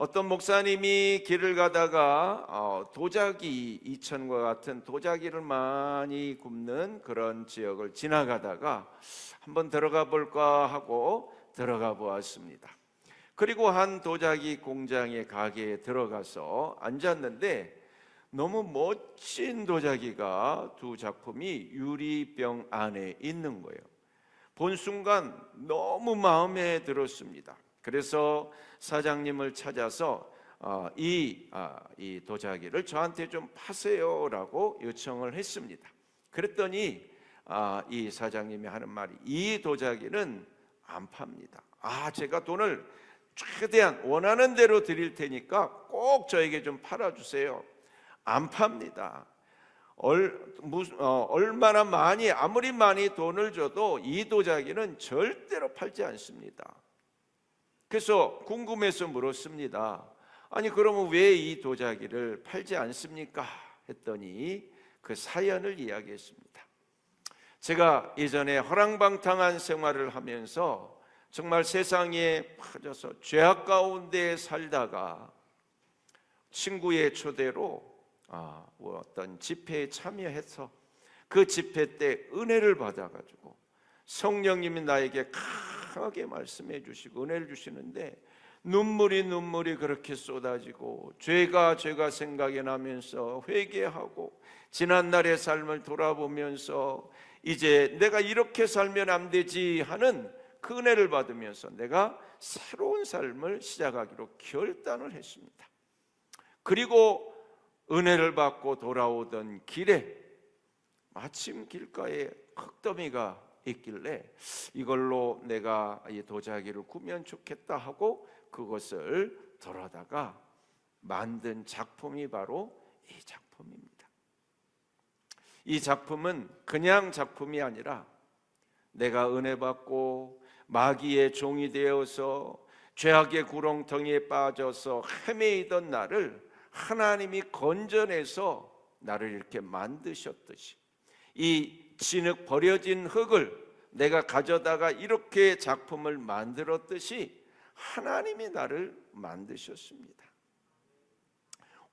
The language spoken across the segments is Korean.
어떤 목사님이 길을 가다가 도자기, 이천과 같은 도자기를 많이 굽는 그런 지역을 지나가다가 한번 들어가 볼까 하고 들어가 보았습니다. 그리고 한 도자기 공장의 가게에 들어가서 앉았는데 너무 멋진 도자기가 두 작품이 유리병 안에 있는 거예요. 본 순간 너무 마음에 들었습니다. 그래서 사장님을 찾아서 이 도자기를 저한테 좀 파세요라고 요청을 했습니다. 그랬더니 이 사장님이 하는 말이, 이 도자기는 안 팝니다. 제가 돈을 최대한 원하는 대로 드릴 테니까 꼭 저에게 좀 팔아주세요. 안 팝니다. 얼마나 많이, 아무리 많이 돈을 줘도 이 도자기는 절대로 팔지 않습니다. 그래서 궁금해서 물었습니다. 아니, 그러면 왜 이 도자기를 팔지 않습니까? 했더니 그 사연을 이야기했습니다. 제가 예전에 허랑방탕한 생활을 하면서 정말 세상에 빠져서 죄악 가운데 살다가 친구의 초대로 어떤 집회에 참여해서 그 집회 때 은혜를 받아가지고 성령님이 나에게 강하게 말씀해 주시고 은혜를 주시는데 눈물이 그렇게 쏟아지고 죄가 생각이 나면서 회개하고 지난날의 삶을 돌아보면서 이제 내가 이렇게 살면 안 되지 하는 그 은혜를 받으면서 내가 새로운 삶을 시작하기로 결단을 했습니다. 그리고 은혜를 받고 돌아오던 길에 마침 길가에 흙더미가 있길래 이걸로 내가 이 도자기를 구면 좋겠다 하고 그것을 돌아다가 만든 작품이 바로 이 작품입니다. 이 작품은 그냥 작품이 아니라 내가 은혜 받고 마귀의 종이 되어서 죄악의 구렁텅이에 빠져서 헤매이던 나를 하나님이 건져내서 나를 이렇게 만드셨듯이 이 진흙 버려진 흙을 내가 가져다가 이렇게 작품을 만들었듯이 하나님이 나를 만드셨습니다.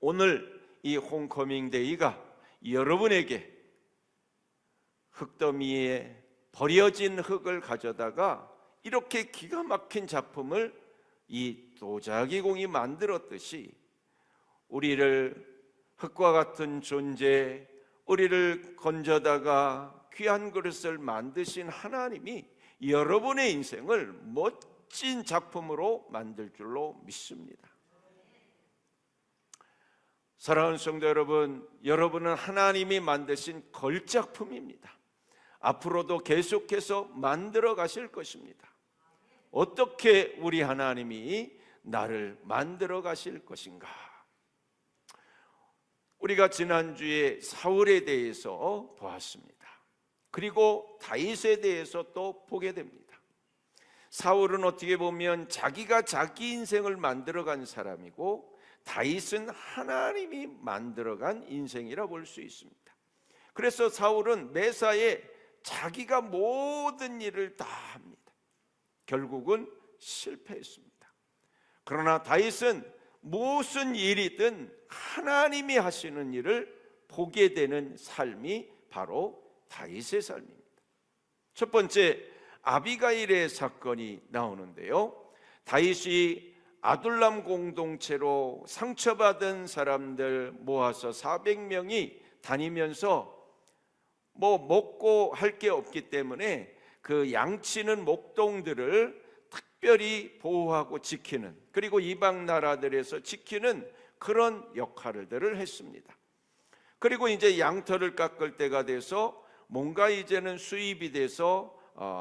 오늘 이 홈커밍 데이가 여러분에게 흙더미에 버려진 흙을 가져다가 이렇게 기가 막힌 작품을 이 도자기 공이 만들었듯이 우리를 흙과 같은 존재, 우리를 건져다가 귀한 그릇을 만드신 하나님이 여러분의 인생을 멋진 작품으로 만들 줄로 믿습니다. 사랑하는 성도 여러분, 여러분은 하나님이 만드신 걸작품입니다. 앞으로도 계속해서 만들어 가실 것입니다. 어떻게 우리 하나님이 나를 만들어 가실 것인가? 우리가 지난주에 사울에 대해서 보았습니다. 그리고 다윗에 대해서 또 보게 됩니다. 사울은 어떻게 보면 자기가 자기 인생을 만들어간 사람이고 다윗은 하나님이 만들어간 인생이라 볼 수 있습니다. 그래서 사울은 매사에 자기가 모든 일을 다 합니다. 결국은 실패했습니다. 그러나 다윗은 무슨 일이든 하나님이 하시는 일을 보게 되는 삶이 바로 다윗의 삶입니다. 첫 번째, 아비가일의 사건이 나오는데요. 다윗이 아둘람 공동체로 상처받은 사람들 모아서 400명이 다니면서 먹고 할 게 없기 때문에 그 양치는 목동들을 특별히 보호하고 지키는, 그리고 이방 나라들에서 지키는 그런 역할들을 했습니다. 그리고 이제 양털을 깎을 때가 돼서 뭔가 이제는 수입이 돼서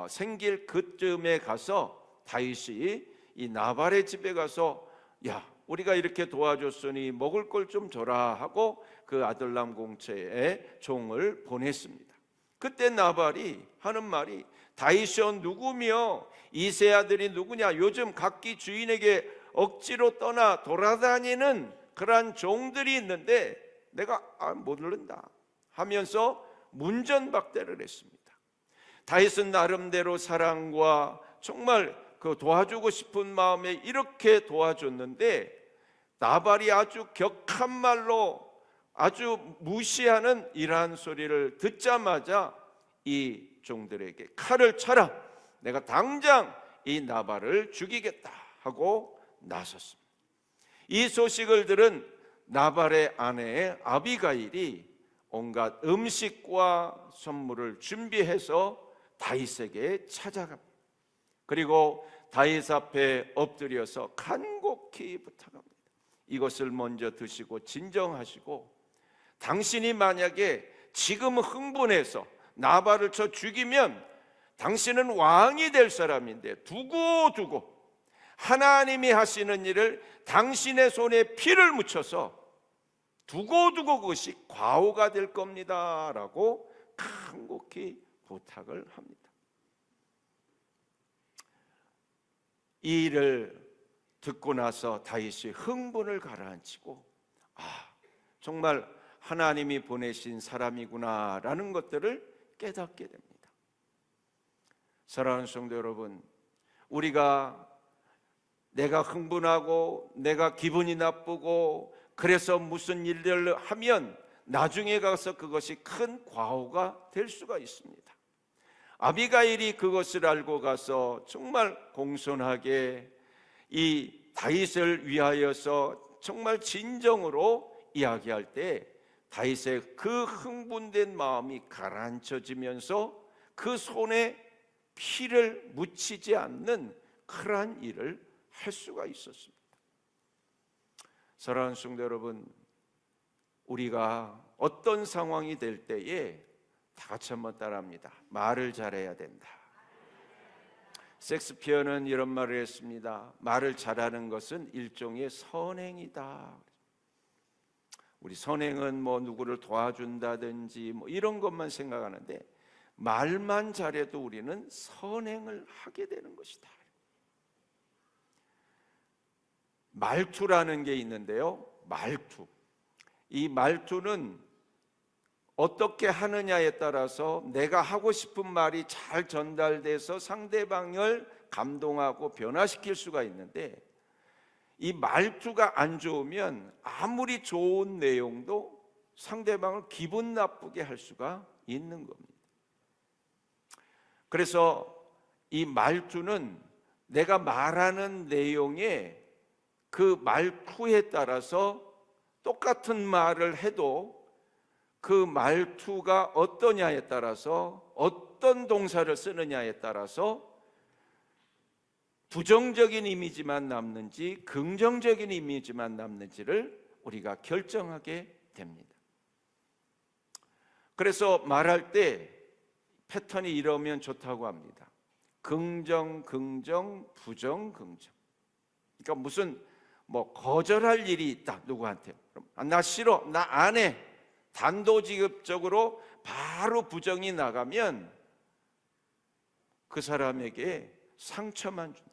생길 그쯤에 가서 다윗이 이 나발의 집에 가서 야, 우리가 이렇게 도와줬으니 먹을 걸 좀 줘라 하고 그 아둘람 공체에 종을 보냈습니다. 그때 나발이 하는 말이 다윗이여 누구며 이세 아들이 누구냐? 요즘 각기 주인에게 억지로 떠나 돌아다니는 그러한 종들이 있는데 내가 모른다 하면서 문전박대를 했습니다. 다윗은 나름대로 사랑과 정말 그 도와주고 싶은 마음에 이렇게 도와줬는데 나발이 아주 격한 말로 아주 무시하는 이러한 소리를 듣자마자 이 종들에게 칼을 쳐라, 내가 당장 이 나발을 죽이겠다 하고 나섰습니다. 이 소식을 들은 나발의 아내 아비가일이 온갖 음식과 선물을 준비해서 다윗에게 찾아갑니다. 그리고 다윗 앞에 엎드려서 간곡히 부탁합니다. 이것을 먼저 드시고 진정하시고, 당신이 만약에 지금 흥분해서 나발을 쳐 죽이면 당신은 왕이 될 사람인데 두고두고 하나님이 하시는 일을 당신의 손에 피를 묻혀서 두고두고 그것이 과오가 될 겁니다 라고 간곡히 부탁을 합니다. 이 일을 듣고 나서 다윗이 흥분을 가라앉히고, 정말 하나님이 보내신 사람이구나 라는 것들을 깨닫게 됩니다. 사랑하는 성도 여러분, 우리가 내가 흥분하고 내가 기분이 나쁘고 그래서 무슨 일을 하면 나중에 가서 그것이 큰 과오가 될 수가 있습니다. 아비가일이 그것을 알고 가서 정말 공손하게 이 다윗을 위하여서 정말 진정으로 이야기할 때 다윗의 그 흥분된 마음이 가라앉혀지면서 그 손에 피를 묻히지 않는 그러한 일을 할 수가 있었습니다. 사랑하는 성도 여러분, 우리가 어떤 상황이 될 때에 다 같이 한번 따라합니다. 말을 잘해야 된다. 섹스피어는 이런 말을 했습니다. 말을 잘하는 것은 일종의 선행이다. 우리 선행은 뭐 누구를 도와준다든지 뭐 이런 것만 생각하는데, 말만 잘해도 우리는 선행을 하게 되는 것이다. 말투라는 게 있는데요. 말투. 이 말투는 어떻게 하느냐에 따라서 내가 하고 싶은 말이 잘 전달돼서 상대방을 감동하고 변화시킬 수가 있는데, 이 말투가 안 좋으면 아무리 좋은 내용도 상대방을 기분 나쁘게 할 수가 있는 겁니다. 그래서 이 말투는 내가 말하는 내용에 그 말투에 따라서 똑같은 말을 해도 그 말투가 어떠냐에 따라서, 어떤 동사를 쓰느냐에 따라서 부정적인 이미지만 남는지 긍정적인 이미지만 남는지를 우리가 결정하게 됩니다. 그래서 말할 때 패턴이 이러면 좋다고 합니다. 긍정, 긍정, 부정, 긍정. 그러니까 무슨 뭐 거절할 일이 있다 누구한테, 그럼 나 싫어, 나 안 해, 단도직입적으로 바로 부정이 나가면 그 사람에게 상처만 준다.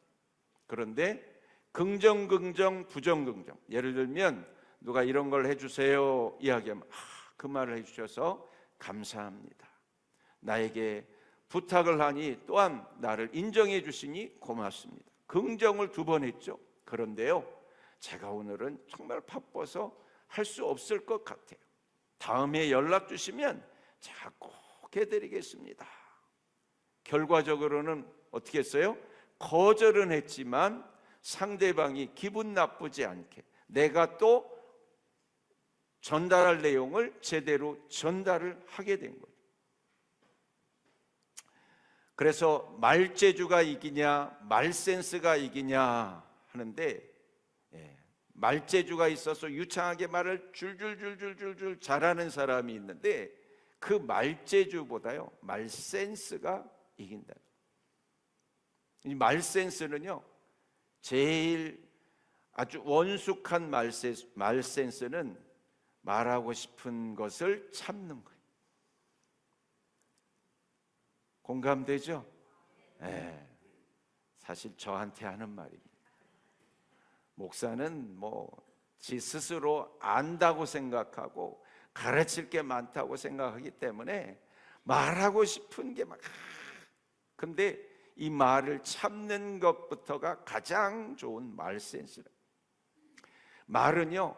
그런데 긍정, 긍정, 부정, 긍정. 예를 들면 누가 이런 걸 해주세요 이야기하면 그 말을 해주셔서 감사합니다. 나에게 부탁을 하니 또한 나를 인정해 주시니 고맙습니다. 긍정을 2번 했죠. 그런데요, 제가 오늘은 정말 바빠서 할 수 없을 것 같아요. 다음에 연락 주시면 제가 꼭 해드리겠습니다. 결과적으로는 어떻게 했어요? 거절은 했지만 상대방이 기분 나쁘지 않게 내가 또 전달할 내용을 제대로 전달을 하게 된 거예요. 그래서 말재주가 이기냐 말센스가 이기냐 하는데, 말재주가 있어서 유창하게 말을 줄줄줄줄줄 잘하는 사람이 있는데, 그 말재주보다요 말센스가 이긴다. 이 말센스는요, 제일 아주 원숙한 말센스는 말하고 싶은 것을 참는 거예요. 공감되죠? 네. 사실 저한테 하는 말입니다. 목사는 지 스스로 안다고 생각하고 가르칠 게 많다고 생각하기 때문에 말하고 싶은 게 막, 근데 이 말을 참는 것부터가 가장 좋은 말 센스라. 말은요,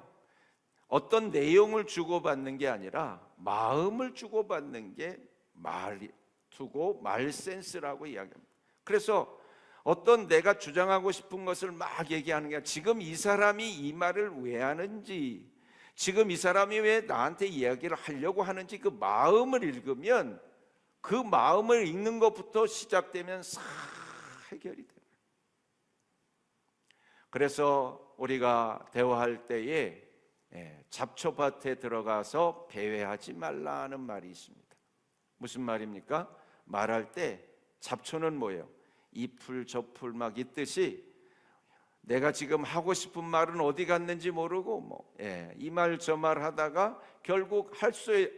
어떤 내용을 주고받는 게 아니라 마음을 주고받는 게 말투고 말센스라고 이야기합니다. 그래서 어떤 내가 주장하고 싶은 것을 막 얘기하는 게 아니라 지금 이 사람이 이 말을 왜 하는지, 지금 이 사람이 왜 나한테 이야기를 하려고 하는지 그 마음을 읽으면, 그 마음을 읽는 것부터 시작되면 싹 해결이 돼요. 그래서 우리가 대화할 때에 잡초밭에 들어가서 배회하지 말라는 말이 있습니다. 무슨 말입니까? 말할 때 잡초는 뭐예요? 이 풀 저 풀 막 있듯이 내가 지금 하고 싶은 말은 어디 갔는지 모르고 이 말 저 말 하다가 결국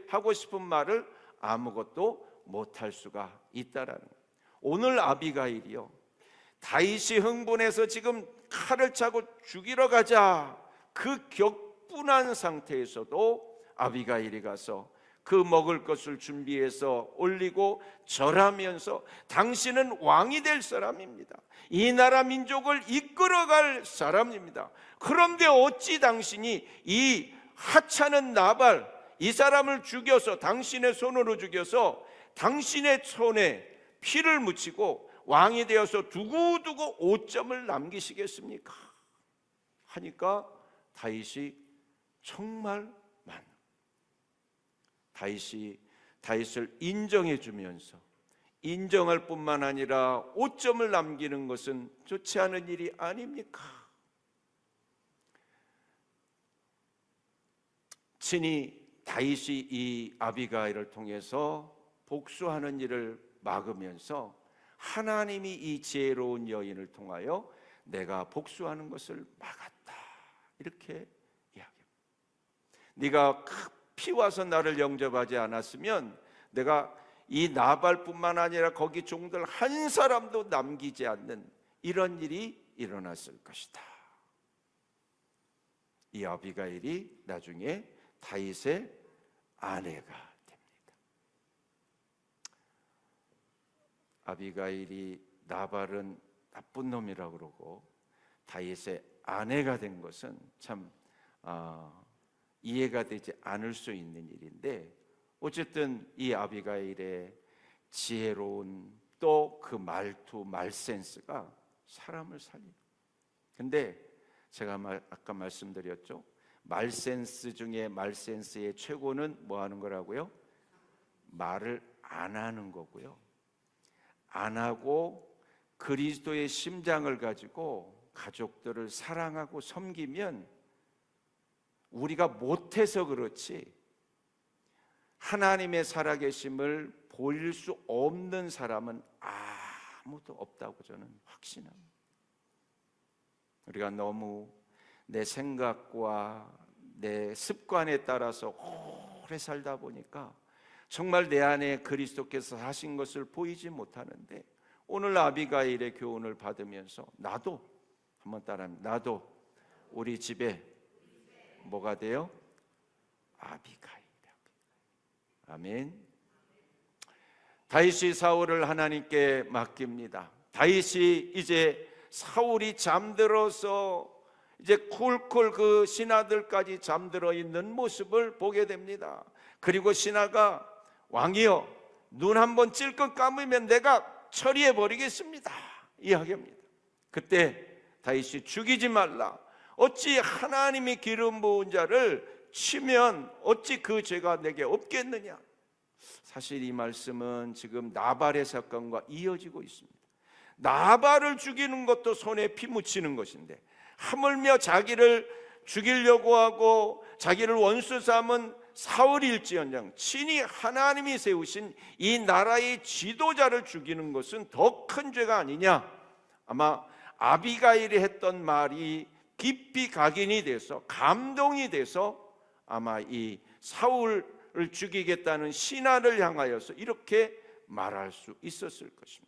하고 싶은 말을 아무것도 못할 수가 있다라는 거예요. 오늘 아비가일이요, 다윗이 흥분해서 지금 칼을 차고 죽이러 가자, 그 격분한 상태에서도 아비가일이 가서 그 먹을 것을 준비해서 올리고 절하면서 당신은 왕이 될 사람입니다. 이 나라 민족을 이끌어갈 사람입니다. 그런데 어찌 당신이 이 하찮은 나발, 이 사람을 죽여서 당신의 손으로 죽여서 당신의 손에 피를 묻히고 왕이 되어서 두고두고 오점을 남기시겠습니까? 하니까 다윗이 정말 다윗을 인정해 주면서, 인정할 뿐만 아니라 오점을 남기는 것은 좋지 않은 일이 아닙니까? 친히 다윗이 이 아비가일을 통해서 복수하는 일을 막으면서 하나님이 이 지혜로운 여인을 통하여 내가 복수하는 것을 막았다, 이렇게 이야기합니다. 네가 피와서 나를 영접하지 않았으면 내가 이 나발뿐만 아니라 거기 종들 한 사람도 남기지 않는 이런 일이 일어났을 것이다. 이 아비가일이 나중에 다윗의 아내가 됩니다. 아비가일이 나발은 나쁜 놈이라고 그러고 다윗의 아내가 된 것은 참 이해가 되지 않을 수 있는 일인데, 어쨌든 이 아비가일의 지혜로운 또 그 말투, 말센스가 사람을 살려요. 근데 제가 아까 말씀드렸죠, 말센스 중에 말센스의 최고는 뭐 하는 거라고요? 말을 안 하는 거고요. 안 하고 그리스도의 심장을 가지고 가족들을 사랑하고 섬기면, 우리가 못해서 그렇지 하나님의 살아계심을 보일 수 없는 사람은 아무도 없다고 저는 확신합니다. 우리가 너무 내 생각과 내 습관에 따라서 오래 살다 보니까 정말 내 안에 그리스도께서 하신 것을 보이지 못하는데, 오늘 아비가일의 교훈을 받으면서 나도 한번 따라합니다. 나도 우리 집에 뭐가 돼요? 아비가일. 아멘. 다윗이 사울을 하나님께 맡깁니다. 다윗이 이제 사울이 잠들어서 이제 쿨쿨 그 신하들까지 잠들어 있는 모습을 보게 됩니다. 그리고 신하가 왕이여, 눈 한번 찔끔 감으면 내가 처리해 버리겠습니다, 이야기합니다. 그때 다윗이 죽이지 말라, 어찌 하나님이 기름 부은 자를 치면 어찌 그 죄가 내게 없겠느냐. 사실 이 말씀은 지금 나발의 사건과 이어지고 있습니다. 나발을 죽이는 것도 손에 피 묻히는 것인데, 하물며 자기를 죽이려고 하고 자기를 원수 삼은 사울일지언정 친히 하나님이 세우신 이 나라의 지도자를 죽이는 것은 더 큰 죄가 아니냐. 아마 아비가일이 했던 말이 깊이 각인이 돼서 감동이 돼서 아마 이 사울을 죽이겠다는 신하를 향하여서 이렇게 말할 수 있었을 것입니다.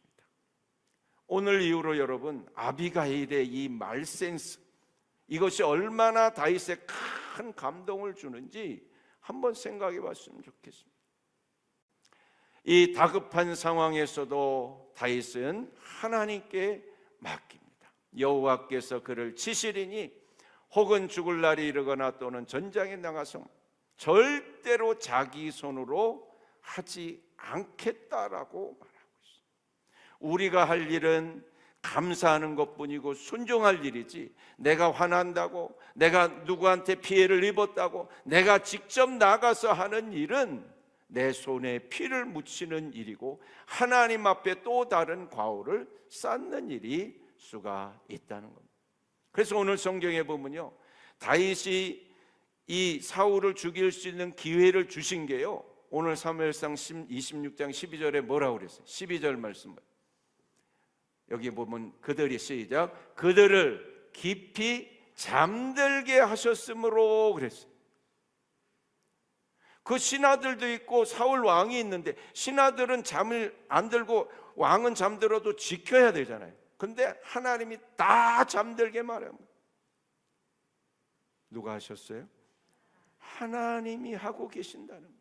오늘 이후로 여러분, 아비가일의 이 말센스, 이것이 얼마나 다윗에 큰 감동을 주는지 한번 생각해 봤으면 좋겠습니다. 이 다급한 상황에서도 다윗은 하나님께 맡깁니다. 여호와께서 그를 치시리니 혹은 죽을 날이 이르거나 또는 전장에 나가서 절대로 자기 손으로 하지 않겠다라고 말하고 있어요. 우리가 할 일은 감사하는 것뿐이고 순종할 일이지, 내가 화난다고, 내가 누구한테 피해를 입었다고 내가 직접 나가서 하는 일은 내 손에 피를 묻히는 일이고 하나님 앞에 또 다른 과오를 쌓는 일이 수가 있다는 겁니다. 그래서 오늘 성경에 보면요, 다윗이 이 사울을 죽일 수 있는 기회를 주신 게요, 오늘 사무엘상 26장 12절에 뭐라고 그랬어요? 12절 말씀, 여기 보면 그들이 시작, 그들을 깊이 잠들게 하셨으므로 그랬어요. 그 신하들도 있고 사울 왕이 있는데 신하들은 잠을 안 들고 왕은 잠들어도 지켜야 되잖아요. 근데 하나님이 다 잠들게 말합니다. 누가 하셨어요? 하나님이 하고 계신다는 거예요.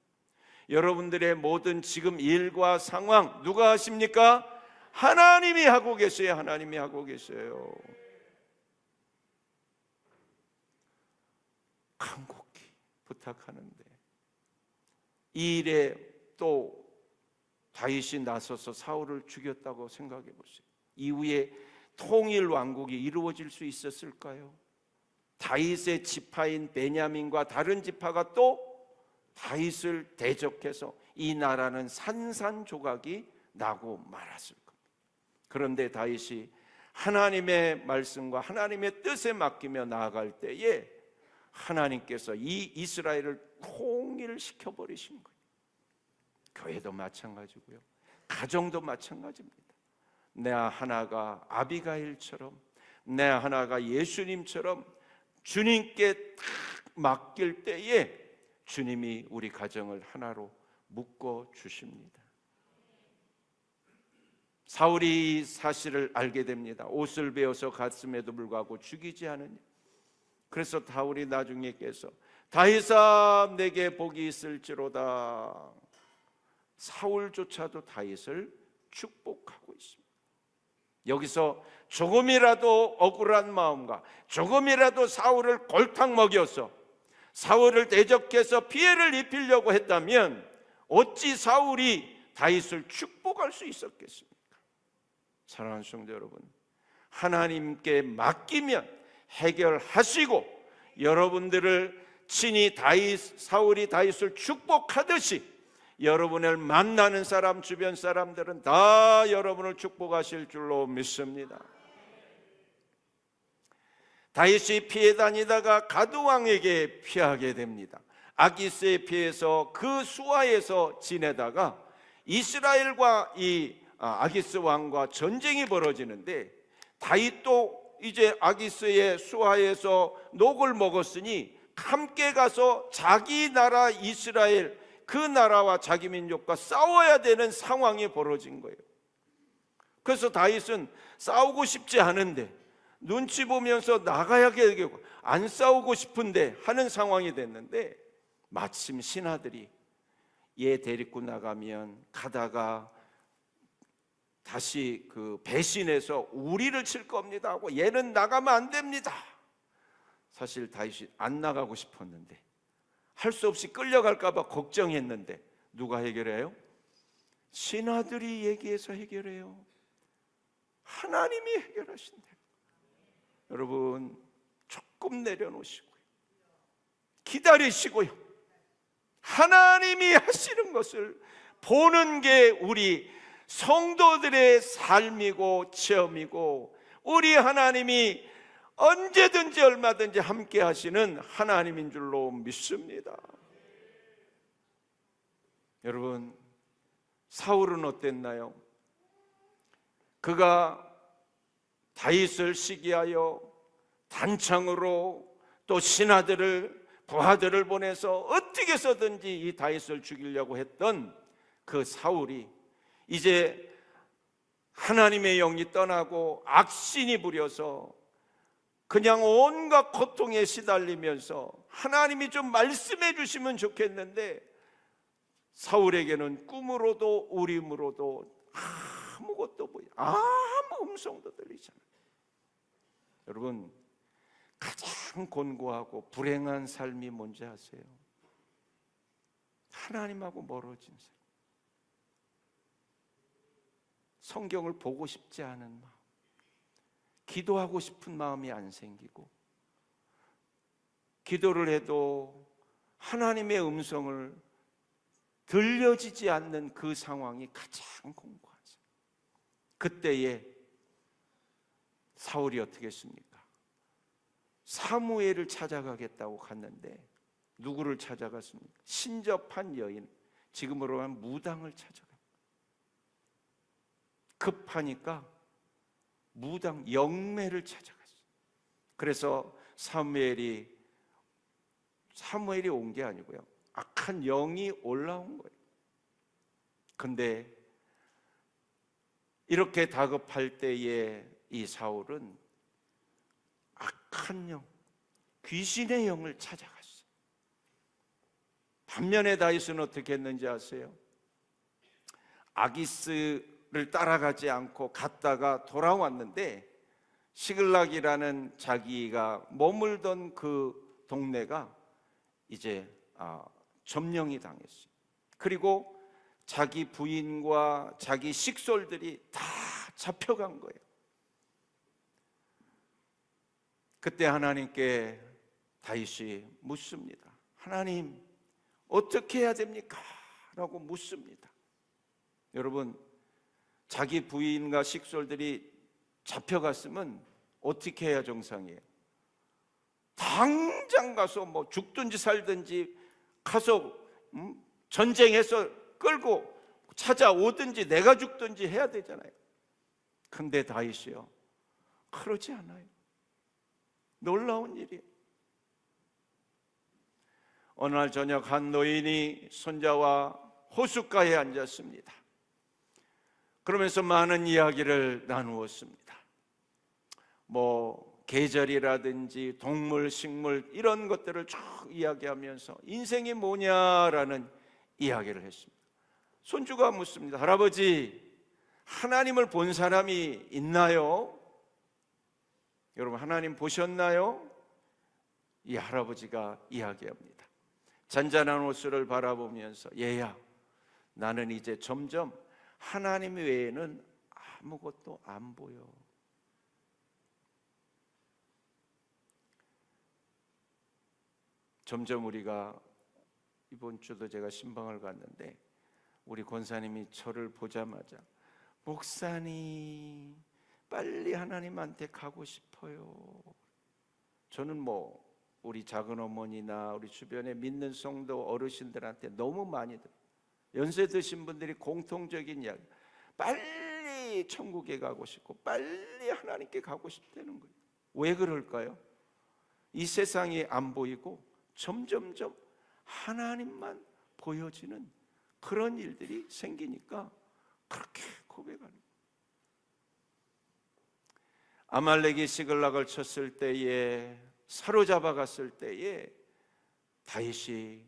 여러분들의 모든 지금 일과 상황 누가 하십니까? 하나님이 하고 계세요. 하나님이 하고 계세요. 간곡히 부탁하는데 이 일에 또 다윗이 나서서 사울을 죽였다고 생각해 보세요. 이후에 통일 왕국이 이루어질 수 있었을까요? 다윗의 지파인 베냐민과 다른 지파가 또 다윗을 대적해서 이 나라는 산산조각이 나고 말았을 겁니다. 그런데 다윗이 하나님의 말씀과 하나님의 뜻에 맡기며 나아갈 때에 하나님께서 이 이스라엘을 통일시켜 버리신 거예요. 교회도 마찬가지고요, 가정도 마찬가지입니다. 내 하나가 아비가일처럼, 내 하나가 예수님처럼 주님께 딱 맡길 때에 주님이 우리 가정을 하나로 묶어 주십니다. 사울이 이 사실을 알게 됩니다. 옷을 베어서 갔음에도 불구하고 죽이지 않으니, 그래서 사울이 나중에 깨서 다윗아 내게 복이 있을지로다. 사울조차도 다윗을 축복하고 있습니다. 여기서 조금이라도 억울한 마음과 조금이라도 사울을 골탕 먹여서 사울을 대적해서 피해를 입히려고 했다면 어찌 사울이 다윗을 축복할 수 있었겠습니까? 사랑하는 성도 여러분, 하나님께 맡기면 해결하시고 여러분들을 친히 사울이 다윗을 축복하듯이 여러분을 만나는 사람, 주변 사람들은 다 여러분을 축복하실 줄로 믿습니다. 다윗이 피해 다니다가 가드왕에게 피하게 됩니다. 아기스에 피해서 그 수하에서 지내다가 이스라엘과 이 아기스 왕과 전쟁이 벌어지는데, 다윗도 이제 아기스의 수하에서 녹을 먹었으니 함께 가서 자기 나라 이스라엘, 그 나라와 자기 민족과 싸워야 되는 상황이 벌어진 거예요. 그래서 다윗은 싸우고 싶지 않은데 눈치 보면서 나가야 되고 안 싸우고 싶은데 하는 상황이 됐는데, 마침 신하들이 얘 데리고 나가면 가다가 다시 그 배신해서 우리를 칠 겁니다 하고 얘는 나가면 안 됩니다. 사실 다윗이 안 나가고 싶었는데 할 수 없이 끌려갈까 봐 걱정했는데 누가 해결해요? 신하들이 얘기해서 해결해요. 하나님이 해결하신대요. 여러분, 조금 내려놓으시고요, 기다리시고요, 하나님이 하시는 것을 보는 게 우리 성도들의 삶이고 체험이고, 우리 하나님이 언제든지 얼마든지 함께 하시는 하나님인 줄로 믿습니다. 여러분, 사울은 어땠나요? 그가 다윗을 시기하여 단창으로 또 신하들을, 부하들을 보내서 어떻게 해서든지 이 다윗을 죽이려고 했던 그 사울이 이제 하나님의 영이 떠나고 악신이 부려서 그냥 온갖 고통에 시달리면서 하나님이 좀 말씀해 주시면 좋겠는데 사울에게는 꿈으로도 우림으로도 아무것도 보이지, 아무 음성도 들리지 않아요. 여러분, 가장 곤고하고 불행한 삶이 뭔지 아세요? 하나님하고 멀어진 삶. 성경을 보고 싶지 않은 마음, 기도하고 싶은 마음이 안 생기고, 기도를 해도 하나님의 음성을 들려지지 않는 그 상황이 가장 공고하죠. 그때에 사울이 어떻게 했습니까? 사무엘을 찾아가겠다고 갔는데 누구를 찾아갔습니까? 신접한 여인, 지금으로 하면 무당을 찾아갑니다. 급하니까 무당 영매를 찾아갔어요. 그래서 사무엘이 온 게 아니고요, 악한 영이 올라온 거예요. 근데 이렇게 다급할 때에 이 사울은 악한 영, 귀신의 영을 찾아갔어요. 반면에 다윗은 어떻게 했는지 아세요? 아기스를 따라가지 않고 갔다가 돌아왔는데 시글락이라는 자기가 머물던 그 동네가 이제 점령이 당했어요. 그리고 자기 부인과 자기 식솔들이 다 잡혀간 거예요. 그때 하나님께 다윗이 묻습니다. 하나님, 어떻게 해야 됩니까? 라고 묻습니다. 여러분, 자기 부인과 식솔들이 잡혀갔으면 어떻게 해야 정상이에요? 당장 가서 뭐 죽든지 살든지 가서 전쟁해서 끌고 찾아오든지 내가 죽든지 해야 되잖아요. 근데 다윗이요, 그러지 않아요. 놀라운 일이에요. 어느 날 저녁 한 노인이 손자와 호숫가에 앉았습니다. 그러면서 많은 이야기를 나누었습니다. 뭐 계절이라든지 동물, 식물 이런 것들을 쭉 이야기하면서 인생이 뭐냐라는 이야기를 했습니다. 손주가 묻습니다. 할아버지, 하나님을 본 사람이 있나요? 여러분, 하나님 보셨나요? 이 할아버지가 이야기합니다. 잔잔한 호수를 바라보면서, 얘야, 나는 이제 점점 하나님 외에는 아무것도 안 보여. 점점 우리가, 이번 주도 제가 신방을 갔는데 우리 권사님이 저를 보자마자, 목사님 빨리 하나님한테 가고 싶어요. 저는 뭐 우리 작은 어머니나 우리 주변에 믿는 성도 어르신들한테 너무 많이 들어요. 연세 드신 분들이 공통적인 이야기, 빨리 천국에 가고 싶고 빨리 하나님께 가고 싶다는 거예요. 왜 그럴까요? 이 세상이 안 보이고 점점점 하나님만 보여지는 그런 일들이 생기니까 그렇게 고백하는 거예요. 아말렉이 시글락을 쳤을 때에, 사로잡아 갔을 때에 다윗이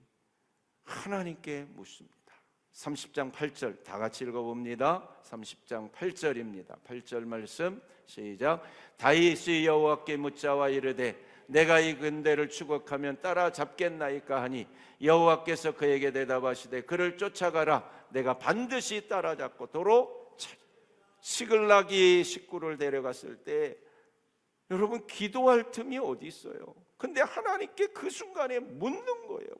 하나님께 묻습니다. 30장 8절 다 같이 읽어봅니다. 30장 8절입니다. 8절 말씀 시작. 다윗이 여호와께 묻자와 이르되 내가 이 군대를 추격하면 따라잡겠나이까 하니 여호와께서 그에게 대답하시되 그를 쫓아가라. 내가 반드시 따라잡고 도로 시글락이 식구를 데려갔을 때, 여러분, 기도할 틈이 어디 있어요? 근데 하나님께 그 순간에 묻는 거예요.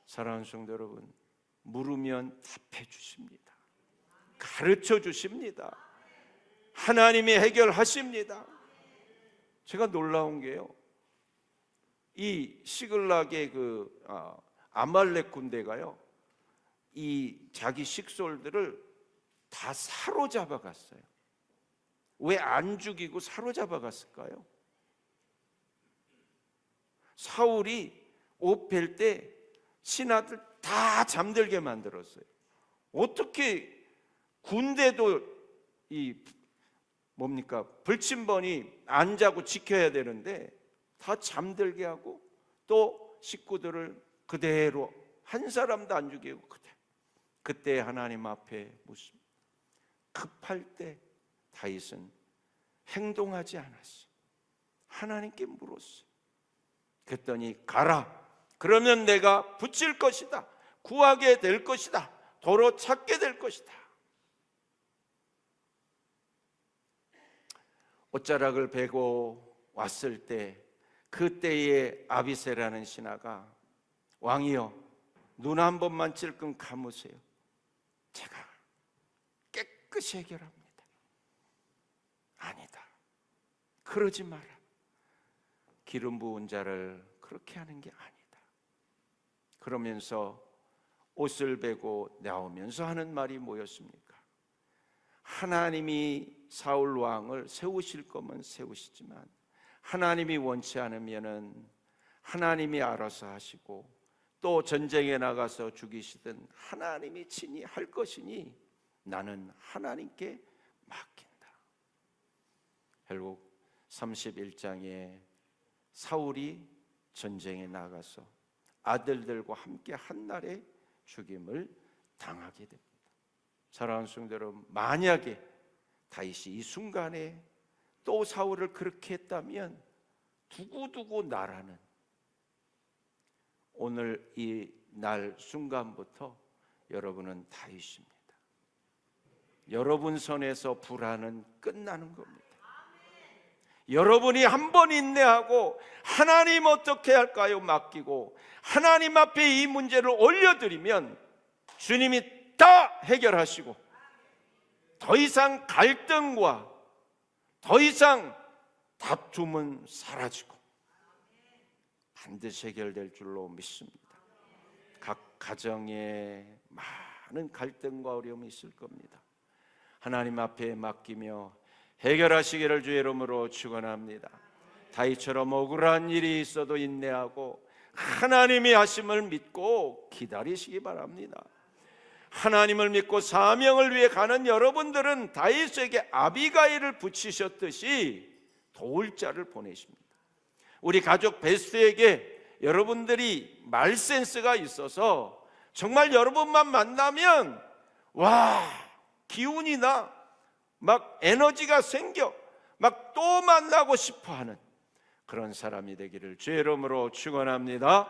사랑하는 성도 여러분, 물으면 답해 주십니다. 가르쳐 주십니다. 하나님이 해결하십니다. 제가 놀라운 게요, 이 시글락의 그 아말렉 군대가요, 이 자기 식솔들을 다 사로잡아 갔어요. 왜 안 죽이고 사로잡아 갔을까요? 사울이 옷 벨 때 신하들 다 잠들게 만들었어요. 어떻게 군대도 이 뭡니까, 불침번이 안 자고 지켜야 되는데 다 잠들게 하고, 또 식구들을 그대로 한 사람도 안 죽이고 그때 하나님 앞에 묻습니다. 급할 때 다윗은 행동하지 않았어요. 하나님께 물었어요. 그랬더니 가라. 그러면 내가 붙일 것이다. 구하게 될 것이다. 도로 찾게 될 것이다. 옷자락을 베고 왔을 때 그때의 아비새라는 신하가 왕이여 눈 한 번만 찔끔 감으세요. 제가 깨끗이 해결합니다. 아니다. 그러지 마라. 기름 부은 자를 그렇게 하는 게 아니다. 그러면서 옷을 베고 나오면서 하는 말이 뭐였습니까? 하나님이 사울 왕을 세우실 거면 세우시지만 하나님이 원치 않으면은 하나님이 알아서 하시고 또 전쟁에 나가서 죽이시든 하나님이 친히 할 것이니 나는 하나님께 맡긴다. 결국 31장에 사울이 전쟁에 나가서 아들들과 함께 한날에 죽임을 당하게 됩니다. 사랑하는 성도 여러분, 만약에 다윗이 이 순간에 또 사울을 그렇게 했다면 두고두고 나라는 오늘 이 날 순간부터 여러분은 다윗입니다. 여러분 손에서 불안은 끝나는 겁니다. 여러분이 한 번 인내하고 하나님 어떻게 할까요? 맡기고 하나님 앞에 이 문제를 올려드리면 주님이 다 해결하시고 더 이상 갈등과 더 이상 다툼은 사라지고 반드시 해결될 줄로 믿습니다. 각 가정에 많은 갈등과 어려움이 있을 겁니다. 하나님 앞에 맡기며 해결하시기를 주의 이름으로 축원합니다. 다윗처럼 억울한 일이 있어도 인내하고 하나님이 하심을 믿고 기다리시기 바랍니다. 하나님을 믿고 사명을 위해 가는 여러분들은 다윗에게 아비가일을 붙이셨듯이 도울 자를 보내십니다. 우리 가족 베스트에게 여러분들이 말 센스가 있어서 정말 여러분만 만나면 와 기운이 나, 막 에너지가 생겨, 막 또 만나고 싶어하는 그런 사람이 되기를 주의 이름으로 축원합니다.